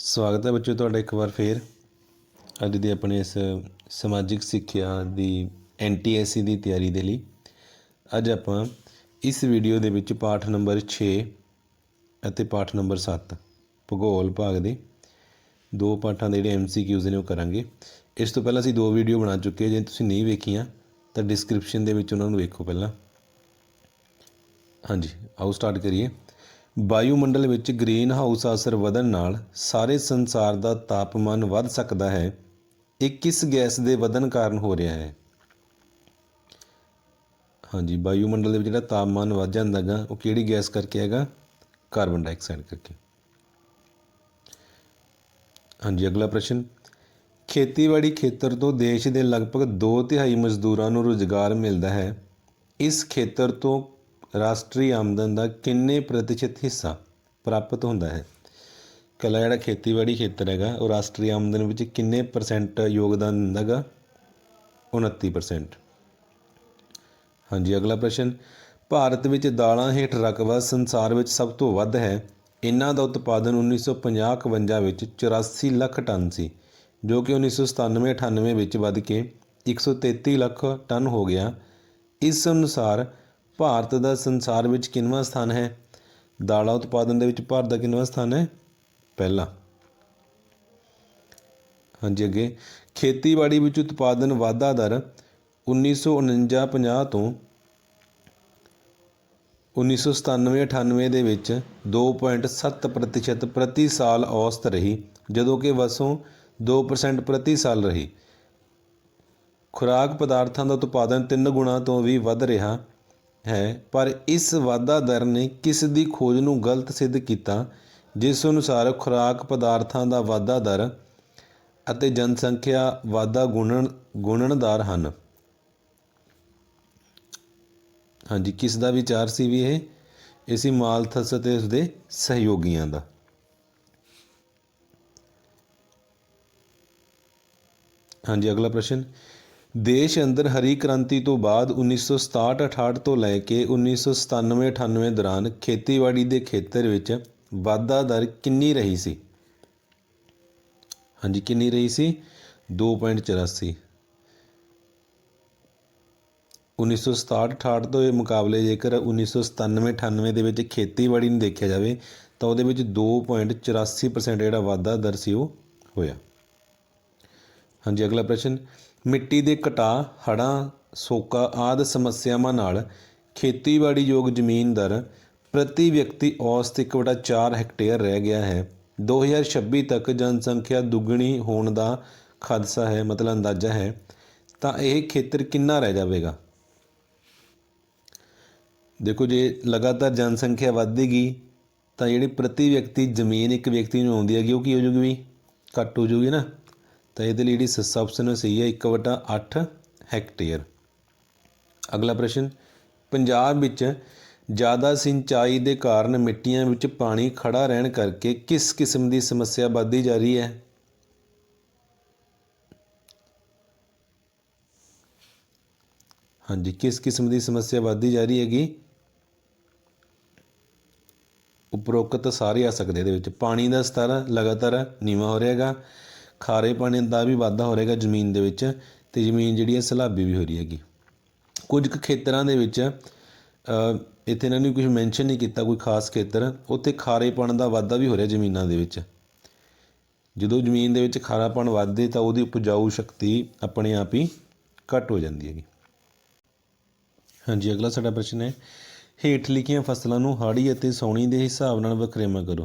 स्वागत है बच्चों तुहाडा एक बार फिर अज दी अपने इस समाजिक सिक्ख्या दी NTSC की तैयारी के लिए अज आप इस वीडियो दे विच पाठ नंबर 6 ਅਤੇ पाठ नंबर 7 भूगोल भाग के दो पाठों के जोड़े MCQs ने वो करांगे। इस तो पहला असीं दो वीडियो बना चुके जे तुसीं नहीं वेखियां तो डिस्क्रिप्शन दे विच उन्हां नूं वेखो पहला। हाँ जी आओ स्टार्ट करिए। वायुमंडल विच ग्रीन हाउस असर वधन नाल सारे संसार का तापमान वध सकता है। ये किस गैस के वधन कारण हो रहा है? हाँ जी वायुमंडल में जो तापमान वध जाता गा वो किहड़ी गैस करके हैगा? कार्बन डाइऑक्साइड करके। हाँ जी अगला प्रश्न, खेतीबाड़ी खेतर तो देश के लगभग 2/3 मजदूरों को रोजगार मिलता है। इस खेतर तो राष्ट्रीय आमदन का किन्ने प्रतिशत हिस्सा प्राप्त होता है? कला जिहड़ा खेतीबाड़ी खेतर हैगा वो राष्ट्रीय आमदन विच किन्ने परसेंट योगदान दिंदा गा? 29%। हाँ जी अगला प्रश्न, भारत विच दालां हेठ रकबा संसार विच सब तो वध है। इन्हां दा उत्पादन 1950-51 विच 84 लाख टन सी, जो कि 1997-98 विच वध के 133 लाख टन हो गया। इस अनुसार भारत का संसार विच किनवां स्थान है? दाला उत्पादन दे विच भारत का किनवां स्थान है? पहला। हाँ जी अगे, खेतीबाड़ी विच उत्पादन वाधा दर 1949-50 तो 1997-98 ਦੇ ਵਿੱਚ 2.7% प्रति साल औसत रही, ਜਦੋਂ ਕਿ ਵਸੋਂ 2% प्रति साल रही। खुराक पदार्थों का उत्पादन 3 गुणा तो भी वध रहा है, पर इस वाधा दर ने किस दी खोज नूं गलत सिद्ध किया, जिस अनुसार खुराक पदार्थों का वाधा दर ਅਤੇ जनसंख्या वाधा गुणनदार ਹਨ। हाँ जी किस दा विचार सी भी ये सी मालथस ते उसदे सहयोगियों का। हाँ जी अगला प्रश्न, देश अंदर हरी क्रांति तो बाद 1967-68 तो लैके 1997-98 दौरान खेतीबाड़ी के खेतर विच वाधा दर किन्नी रही सी? हाँ जी किन्नी रही सी? 2.84। 1967-68 के मुकाबले जेकर 1997-98 ਦੇ ਵਿੱਚ ਖੇਤੀਬਾੜੀ ਨੂੰ ਦੇਖਿਆ ਜਾਵੇ ਤਾਂ ਉਹਦੇ ਵਿੱਚ 2.84% ਜਿਹੜਾ ਵਾਧਾ ਦਰ ਸੀ ਉਹ ਹੋਇਆ। ਹਾਂਜੀ ਅਗਲਾ ਪ੍ਰਸ਼ਨ, ਮਿੱਟੀ ਦੇ ਘਟਾਅ, ਹੜ੍ਹਾਂ, ਸੋਕਾ ਆਦਿ ਸਮੱਸਿਆਵਾਂ ਨਾਲ ਖੇਤੀਬਾੜੀ ਯੋਗ ਜ਼ਮੀਨ ਦਰ ਪ੍ਰਤੀ ਵਿਅਕਤੀ ਔਸਤ 1/4 ਹੈਕਟੇਅਰ ਰਹਿ ਗਿਆ ਹੈ। 2026 ਤੱਕ ਜਨਸੰਖਿਆ ਦੁੱਗਣੀ ਹੋਣ ਦਾ ਖਾਦਸਾ ਹੈ, ਮਤਲਬ ਅੰਦਾਜ਼ਾ ਹੈ, ਤਾਂ ਇਹ ਖੇਤਰ ਕਿੰਨਾ ਰਹਿ ਜਾਵੇਗਾ? देखो जे लगातार जनसंख्या वधेगी तो जी प्रति व्यक्ति जमीन एक व्यक्ति में आती हैगी वो की हो जूगी भी घट हो जूगी ना। तो ये जी सस्ता ऑप्शन सही है 1/8 हैक्टेयर। अगला प्रश्न, पंजाब विच ज़्यादा सिंचाई के कारण मिट्टियां विच पानी खड़ा रहन करके किस किस्म की समस्या बढ़ती जा रही है? हाँ जी किस किस्म की समस्या बढ़ती जा रही हैगी? उपरोक्त सारे आ सकते हैं। पानी का स्तर लगातार नीवा हो रहा है, खारे पानी का भी वाधा हो रहा है जमीन के, जमीन जी सैलाबी भी हो रही हैगी। कुछ खेतरों के इतने इन्होंने कुछ मैंशन नहीं किया कोई खास खेतर, उत्थे खारेपन का वाधा भी हो रहा जमीनों के। जो जमीन के खारापन वधे तो वो उपजाऊ शक्ति अपने आप ही घट हो जाती है। हाँ जी अगला साडा प्रश्न है, हेठ लिखियां फसलों को हाड़ी और सौणी के हिसाब नाल वखरेवा करो।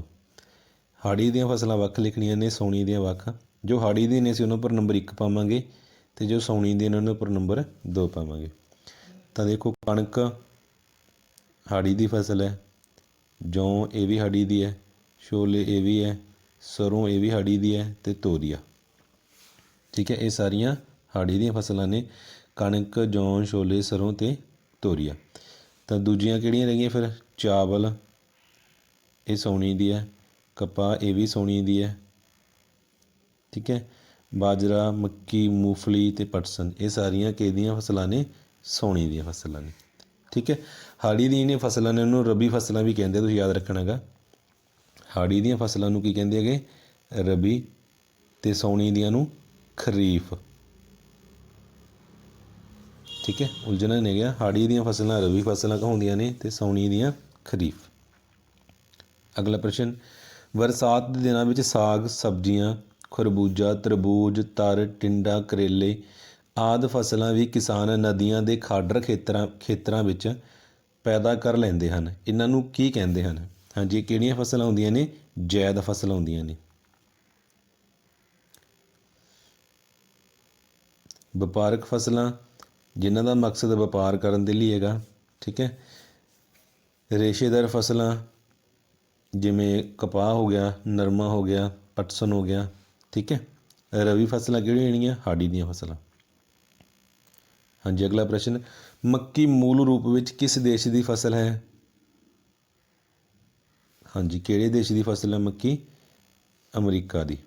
हाड़ी दी फसलों वख लिखनियां ने, सौणी दी वख। जो हाड़ी दी ने उन्होंने पर नंबर 1 पावांगे तो जो सौणी दी उन्होंने पर नंबर 2 पावांगे। तो देखो कणक हाड़ी की फसल है, जौ ये भी हाड़ी दी है, छोले ये भी है, सरों ये भी हाड़ी दी है, तो तोरिया। ठीक है ये सारिया हाड़ी दी फसलों ने, कणक, जौ, छोले, सरों तो तोरिया। तो दूजियां किहड़ियां रह गईयां फिर? चावल ये सौणी दी है, कपाह ये भी सौणी दी है, ठीक है, बाजरा, मक्की, मूंगफली ते पटसन ये सारियां किहदियां फसलां ने? सौणी दी फसलां ने। ठीक है हाड़ी दी इन्हें फसलों ने उन्होंने रबी फसलां भी कहते, तुसीं याद रखना गा। हाड़ी दी फसलों की कहते हैं रबी ते सौणी दियां नूं खरीफ। ठीक है, उलझना नहीं गया। हाड़ी दियां फसलां रबी फसलां कहलाउंदियां ने ते सौणी दियां खरीफ। अगला प्रश्न, बरसात के दिनों में साग सब्जियां खरबूजा तरबूज तर टिंडा करेले आदि फसलां भी किसान नदियां के खाडर खेतरां विच पैदा कर लैंदे हैं। इन्हां नूं की कहंदे हैं? हाँ जी, किहड़ियां फसलां हुंदियां ने? जैद फसलां हुंदियां ने। ਵਪਾਰਕ ਫਸਲਾਂ ਜਿਨ੍ਹਾਂ ਦਾ ਮਕਸਦ ਵਪਾਰ ਕਰਨ ਦੇ ਲਈ ਹੈਗਾ। ਠੀਕ ਹੈ, ਰੇਸ਼ੇਦਾਰ ਫਸਲਾਂ ਜਿਵੇਂ ਕਪਾਹ ਹੋ ਗਿਆ, ਨਰਮਾ ਹੋ ਗਿਆ, ਪਟਸਨ ਹੋ ਗਿਆ। ਠੀਕ ਹੈ, ਰਵੀ ਫਸਲਾਂ ਕਿਹੜੀਆਂ ਜਿਹੜੀਆਂ? ਹਾੜੀ ਦੀਆਂ ਫਸਲਾਂ। ਹਾਂਜੀ, ਅਗਲਾ ਪ੍ਰਸ਼ਨ, ਮੱਕੀ ਮੂਲ ਰੂਪ ਵਿੱਚ ਕਿਸ ਦੇਸ਼ ਦੀ ਫਸਲ ਹੈ? ਹਾਂਜੀ, ਕਿਹੜੇ ਦੇਸ਼ ਦੀ ਫਸਲ ਹੈ ਮੱਕੀ? ਅਮਰੀਕਾ ਦੀ।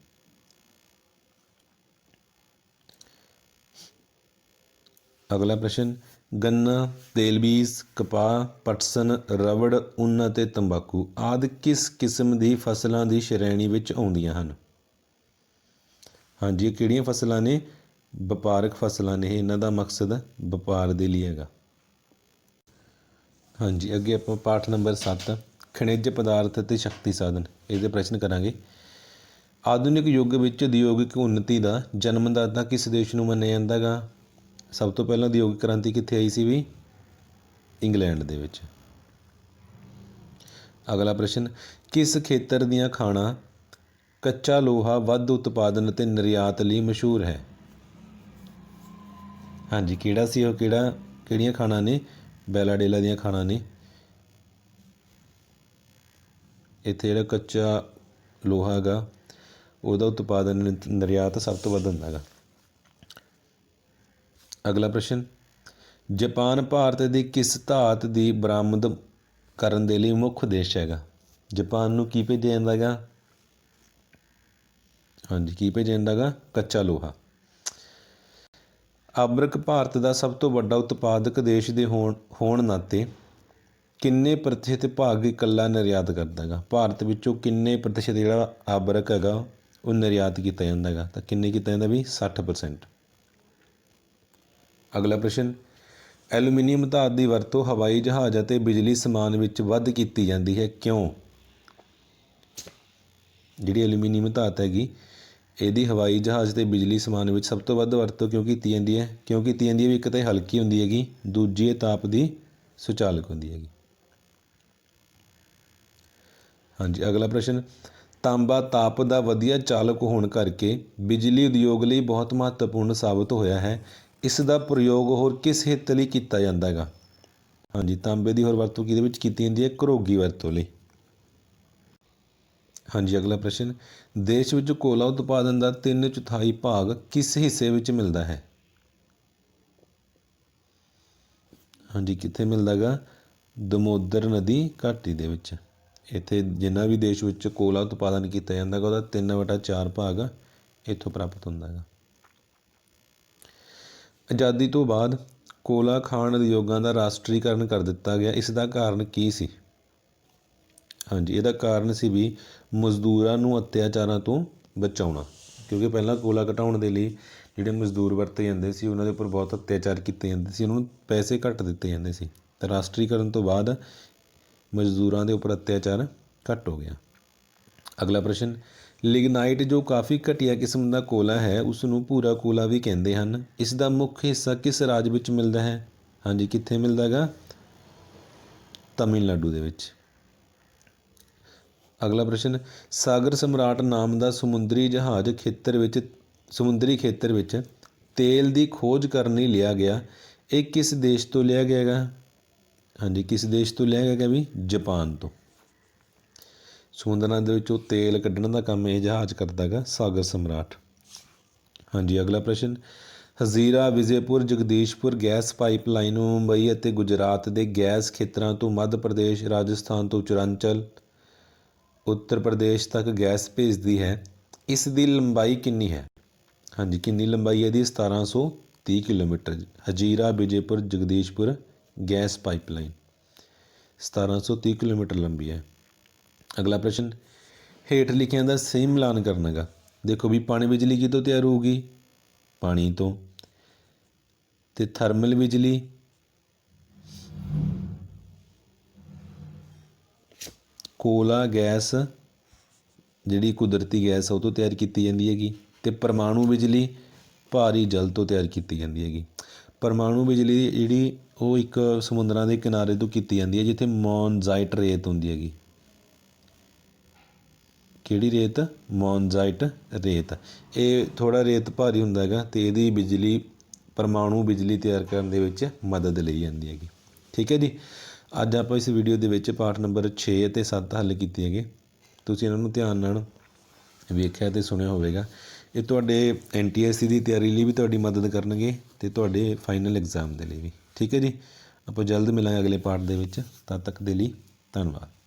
अगला प्रश्न, गन्ना तेलबीज कपाह पटसन रबड़ उन्न ते तंबाकू आदि किस किस्म की फसलों की श्रेणी विच आउंदियां हन? हाँ जी, किहड़ियां फसलां ने? ਵਪਾਰਕ फसलां ने। इन्हां दा मकसद ਵਪਾਰ ਦੇ ਲਈ ਹੈਗਾ। हाँ जी, अगे ਆਪਾਂ पाठ नंबर 7 खनिज पदार्थ ਤੇ शक्ति साधन ਇਹਦੇ प्रश्न करांगे। आधुनिक युग ਵਿੱਚ ਉਦਯੋਗਿਕ ਉન્નਤੀ ਦਾ ਜਨਮਦਾਤਾ ਕਿਸ ਦੇਸ਼ ਨੂੰ ਮੰਨਿਆ ਜਾਂਦਾ ਗਾ? ਸਭ ਤੋਂ ਪਹਿਲਾਂ ਉਦਯੋਗਿਕ ਕ੍ਰਾਂਤੀ ਕਿੱਥੇ ਆਈ ਸੀ ਵੀ? ਇੰਗਲੈਂਡ ਦੇ ਵਿੱਚ। ਅਗਲਾ ਪ੍ਰਸ਼ਨ, ਕਿਸ ਖੇਤਰ ਦੀਆਂ ਖਾਣਾਂ ਕੱਚਾ ਲੋਹਾ ਵੱਧ ਉਤਪਾਦਨ ਅਤੇ ਨਿਰਯਾਤ ਲਈ ਮਸ਼ਹੂਰ ਹੈ? ਹਾਂਜੀ, ਕਿਹੜਾ ਸੀ ਉਹ? ਕਿਹੜੀਆਂ ਖਾਣਾਂ ਨੇ? ਬੈਲਾਡੇਲਾ ਦੀਆਂ ਖਾਣਾਂ ਨੇ। ਇੱਥੇ ਜਿਹੜਾ ਕੱਚਾ ਲੋਹਾ ਹੈਗਾ ਉਹਦਾ ਉਤਪਾਦਨ ਨਿਰਯਾਤ ਸਭ ਤੋਂ ਵੱਧ ਹੁੰਦਾ ਹੈਗਾ। ਅਗਲਾ ਪ੍ਰਸ਼ਨ, ਜਾਪਾਨ ਭਾਰਤ ਦੀ ਕਿਸ ਧਾਤ ਦੀ ਬਰਾਮਦ ਕਰਨ ਦੇ ਲਈ ਮੁੱਖ ਦੇਸ਼ ਹੈਗਾ? ਜਾਪਾਨ ਨੂੰ ਕੀ ਭੇਜਿਆ ਜਾਂਦਾ ਹੈਗਾ? ਹਾਂਜੀ, ਕੀ ਭੇਜਿਆ ਜਾਂਦਾ ਹੈਗਾ? ਕੱਚਾ ਲੋਹਾ। ਅਬਰਕ ਭਾਰਤ ਦਾ ਸਭ ਤੋਂ ਵੱਡਾ ਉਤਪਾਦਕ ਦੇਸ਼ ਦੇ ਹੋਣ ਨਾਤੇ ਕਿੰਨੇ ਪ੍ਰਤੀਸ਼ਤ ਭਾਗ ਇਕੱਲਾ ਨਿਰਯਾਤ ਕਰਦਾ ਹੈਗਾ? ਭਾਰਤ ਵਿੱਚੋਂ ਕਿੰਨੇ ਪ੍ਰਤੀਸ਼ਤ ਜਿਹੜਾ ਅਬਰਕ ਹੈਗਾ ਉਹ ਨਿਰਯਾਤ ਕੀਤਾ ਜਾਂਦਾ ਹੈਗਾ? ਤਾਂ ਕਿੰਨੇ ਕੀਤਾ ਜਾਂਦਾ ਵੀ? 60%। ਅਗਲਾ ਪ੍ਰਸ਼ਨ, ਐਲੂਮੀਨੀਅਮ ਧਾਤ ਦੀ ਵਰਤੋਂ ਹਵਾਈ ਜਹਾਜ਼ ਅਤੇ ਬਿਜਲੀ ਸਮਾਨ ਵਿੱਚ ਵੱਧ ਕੀਤੀ ਜਾਂਦੀ ਹੈ, ਕਿਉਂ? ਜਿਹੜੀ ਐਲੂਮੀਨੀਅਮ ਧਾਤ ਹੈਗੀ ਇਹਦੀ ਹਵਾਈ ਜਹਾਜ਼ ਅਤੇ ਬਿਜਲੀ ਸਮਾਨ ਵਿੱਚ ਸਭ ਤੋਂ ਵੱਧ ਵਰਤੋਂ ਕਿਉਂ ਕੀਤੀ ਜਾਂਦੀ ਹੈ? ਕਿਉਂ ਕੀਤੀ ਜਾਂਦੀ ਹੈ ਵੀ? ਇੱਕ ਤਾਂ ਇਹ ਹਲਕੀ ਹੁੰਦੀ ਹੈਗੀ, ਦੂਜੀ ਇਹ ਤਾਪ ਦੀ ਸੁਚਾਲਕ ਹੁੰਦੀ ਹੈਗੀ। ਹਾਂਜੀ, ਅਗਲਾ ਪ੍ਰਸ਼ਨ, ਤਾਂਬਾ ਤਾਪ ਦਾ ਵਧੀਆ ਚਾਲਕ ਹੋਣ ਕਰਕੇ ਬਿਜਲੀ ਉਦਯੋਗ ਲਈ ਬਹੁਤ ਮਹੱਤਵਪੂਰਨ ਸਾਬਤ ਹੋਇਆ ਹੈ। ਇਸ ਦਾ ਪ੍ਰਯੋਗ ਹੋਰ ਕਿਸ ਹਿੱਤ ਲਈ ਕੀਤਾ ਜਾਂਦਾ ਹੈਗਾ? ਹਾਂਜੀ, ਤਾਂਬੇ ਦੀ ਹੋਰ ਵਰਤੋਂ ਕਿਹਦੇ ਵਿੱਚ ਕੀਤੀ ਜਾਂਦੀ ਹੈ? ਘਰੋਗੀ ਵਰਤੋਂ ਲਈ। ਹਾਂਜੀ, ਅਗਲਾ ਪ੍ਰਸ਼ਨ, ਦੇਸ਼ ਵਿੱਚ ਕੋਲਾ ਉਤਪਾਦਨ ਦਾ 3/4 ਭਾਗ ਕਿਸ ਹਿੱਸੇ ਵਿੱਚ ਮਿਲਦਾ ਹੈ? ਹਾਂਜੀ, ਕਿੱਥੇ ਮਿਲਦਾ ਹੈਗਾ? ਦਮੋਦਰ ਨਦੀ ਘਾਟੀ ਦੇ ਵਿੱਚ। ਇੱਥੇ ਜਿੰਨਾ ਵੀ ਦੇਸ਼ ਵਿੱਚ ਕੋਲਾ ਉਤਪਾਦਨ ਕੀਤਾ ਜਾਂਦਾ ਹੈਗਾ ਉਹਦਾ 3/4 ਭਾਗ ਇੱਥੋਂ ਪ੍ਰਾਪਤ ਹੁੰਦਾ ਹੈਗਾ। ਆਜ਼ਾਦੀ ਤੋਂ ਬਾਅਦ ਕੋਲਾ ਖਾਣ ਉਦਯੋਗਾਂ ਦਾ ਰਾਸ਼ਟਰੀਕਰਨ ਕਰ ਦਿੱਤਾ ਗਿਆ, ਇਸ ਦਾ ਕਾਰਨ ਕੀ ਸੀ? ਹਾਂਜੀ, ਇਹਦਾ ਕਾਰਨ ਸੀ ਵੀ ਮਜ਼ਦੂਰਾਂ ਨੂੰ ਅਤਿਆਚਾਰਾਂ ਤੋਂ ਬਚਾਉਣਾ, ਕਿਉਂਕਿ ਪਹਿਲਾਂ ਕੋਲਾ ਘਟਾਉਣ ਦੇ ਲਈ ਜਿਹੜੇ ਮਜ਼ਦੂਰ ਵਰਤੇ ਜਾਂਦੇ ਸੀ ਉਹਨਾਂ ਦੇ ਉੱਪਰ ਬਹੁਤ ਅਤਿਆਚਾਰ ਕੀਤੇ ਜਾਂਦੇ ਸੀ, ਉਹਨਾਂ ਨੂੰ ਪੈਸੇ ਘੱਟ ਦਿੱਤੇ ਜਾਂਦੇ ਸੀ। ਤਾਂ ਰਾਸ਼ਟਰੀਕਰਨ ਤੋਂ ਬਾਅਦ ਮਜ਼ਦੂਰਾਂ ਦੇ ਉੱਪਰ ਅਤਿਆਚਾਰ ਘੱਟ ਹੋ ਗਿਆ। ਅਗਲਾ ਪ੍ਰਸ਼ਨ, ਲਿਗਨਾਈਟ ਜੋ ਕਾਫੀ ਘਟੀਆ ਕਿਸਮ ਦਾ ਕੋਲਾ ਹੈ ਉਸ ਨੂੰ ਭੂਰਾ ਕੋਲਾ ਵੀ ਕਹਿੰਦੇ ਹਨ। ਇਸ ਦਾ ਮੁੱਖ ਹਿੱਸਾ ਕਿਸ ਰਾਜ ਵਿੱਚ ਮਿਲਦਾ ਹੈ? ਹਾਂਜੀ, ਕਿੱਥੇ ਮਿਲਦਾ ਹੈਗਾ? ਤਮਿਲਨਾਡੂ ਦੇ ਵਿੱਚ। ਅਗਲਾ ਪ੍ਰਸ਼ਨ, ਸਾਗਰ ਸਮਰਾਟ ਨਾਮ ਦਾ ਸਮੁੰਦਰੀ ਖੇਤਰ ਵਿੱਚ ਤੇਲ ਦੀ ਖੋਜ ਕਰਨ ਲਈ ਲਿਆ ਗਿਆ, ਇਹ ਕਿਸ ਦੇਸ਼ ਤੋਂ ਲਿਆ ਗਿਆ ਹੈਗਾ? ਹਾਂਜੀ, ਕਿਸ ਦੇਸ਼ ਤੋਂ ਲਿਆ ਗਿਆ ਹੈਗਾ ਵੀ? ਜਾਪਾਨ ਤੋਂ। ਸਮੁੰਦਰਾਂ ਦੇ ਵਿੱਚੋਂ ਤੇਲ ਕੱਢਣ ਦਾ ਕੰਮ ਇਹ ਜਹਾਜ਼ ਕਰਦਾ ਹੈਗਾ, ਸਾਗਰ ਸਮਰਾਟ। ਹਾਂਜੀ, ਅਗਲਾ ਪ੍ਰਸ਼ਨ, ਹਜ਼ੀਰਾ ਵਿਜੇਪੁਰ ਜਗਦੀਸ਼ਪੁਰ ਗੈਸ ਪਾਈਪਲਾਈਨ ਮੁੰਬਈ ਅਤੇ ਗੁਜਰਾਤ ਦੇ ਗੈਸ ਖੇਤਰਾਂ ਤੋਂ ਮੱਧ ਪ੍ਰਦੇਸ਼ ਰਾਜਸਥਾਨ ਤੋਂ ਉੱਤਰਾਂਚਲ ਉੱਤਰ ਪ੍ਰਦੇਸ਼ ਤੱਕ ਗੈਸ ਭੇਜਦੀ ਹੈ। ਇਸ ਦੀ ਲੰਬਾਈ ਕਿੰਨੀ ਹੈ? ਹਾਂਜੀ, ਕਿੰਨੀ ਲੰਬਾਈ ਹੈ ਇਹਦੀ? 1730 kilometre. ਹਜ਼ੀਰਾ Vijaypur ਜਗਦੀਸ਼ਪੁਰ gas pipeline 1730 kilometre ਲੰਬੀ ਹੈ। ਅਗਲਾ ਪ੍ਰਸ਼ਨ, ਹੇਠ ਲਿਖਿਆਂ ਦਾ ਸਹੀ ਮਿਲਾਨ ਕਰਨਾ ਗਾ। ਦੇਖੋ ਵੀ ਪਣ ਬਿਜਲੀ ਕਿਤੋਂ ਤਿਆਰ ਹੋਊਗੀ, ਪਾਣੀ ਤੋਂ, ਤੇ ਥਰਮਲ ਬਿਜਲੀ ਕੋਲਾ ਗੈਸ ਜਿਹੜੀ ਕੁਦਰਤੀ ਗੈਸ ਉਹ ਤੋਂ ਤਿਆਰ ਕੀਤੀ ਜਾਂਦੀ ਹੈਗੀ, ਤੇ ਪਰਮਾਣੂ ਬਿਜਲੀ ਭਾਰੀ ਜਲ ਤੋਂ ਤਿਆਰ ਕੀਤੀ ਜਾਂਦੀ ਹੈਗੀ। ਪਰਮਾਣੂ ਬਿਜਲੀ ਜਿਹੜੀ ਉਹ ਇੱਕ ਸਮੁੰਦਰਾਂ ਦੇ ਕਿਨਾਰੇ ਤੋਂ ਕੀਤੀ ਜਾਂਦੀ ਹੈ ਜਿੱਥੇ ਮੌਨਜ਼ਾਈਟ ਰੇਤ ਹੁੰਦੀ ਹੈਗੀ। ਕਿਹੜੀ ਰੇਤ? ਮੌਨਜ਼ਾਈਟ ਰੇਤ। ਇਹ ਥੋੜ੍ਹਾ ਰੇਤ ਭਾਰੀ ਹੁੰਦਾ ਹੈਗਾ ਅਤੇ ਇਹਦੀ ਬਿਜਲੀ ਪਰਮਾਣੂ ਬਿਜਲੀ ਤਿਆਰ ਕਰਨ ਦੇ ਵਿੱਚ ਮਦਦ ਲਈ ਜਾਂਦੀ ਹੈਗੀ। ਠੀਕ ਹੈ ਜੀ। ਅੱਜ ਆਪਾਂ ਇਸ ਵੀਡੀਓ ਦੇ ਵਿੱਚ ਪਾਠ ਨੰਬਰ 6 ਅਤੇ 7 ਹੱਲ ਕੀਤੇ ਹੈਗੇ। ਤੁਸੀਂ ਇਹਨਾਂ ਨੂੰ ਧਿਆਨ ਨਾਲ ਵੇਖਿਆ ਅਤੇ ਸੁਣਿਆ ਹੋਵੇਗਾ। ਇਹ ਤੁਹਾਡੇ NTSC ਦੀ ਤਿਆਰੀ ਲਈ ਵੀ ਤੁਹਾਡੀ ਮਦਦ ਕਰਨਗੇ ਅਤੇ ਤੁਹਾਡੇ ਫਾਈਨਲ ਐਗਜ਼ਾਮ ਦੇ ਲਈ ਵੀ। ਠੀਕ ਹੈ ਜੀ। ਆਪਾਂ ਜਲਦ ਮਿਲਾਂਗੇ ਅਗਲੇ ਪਾਠ ਦੇ ਵਿੱਚ। ਤਦ ਤੱਕ ਦੇ ਲਈ ਧੰਨਵਾਦ।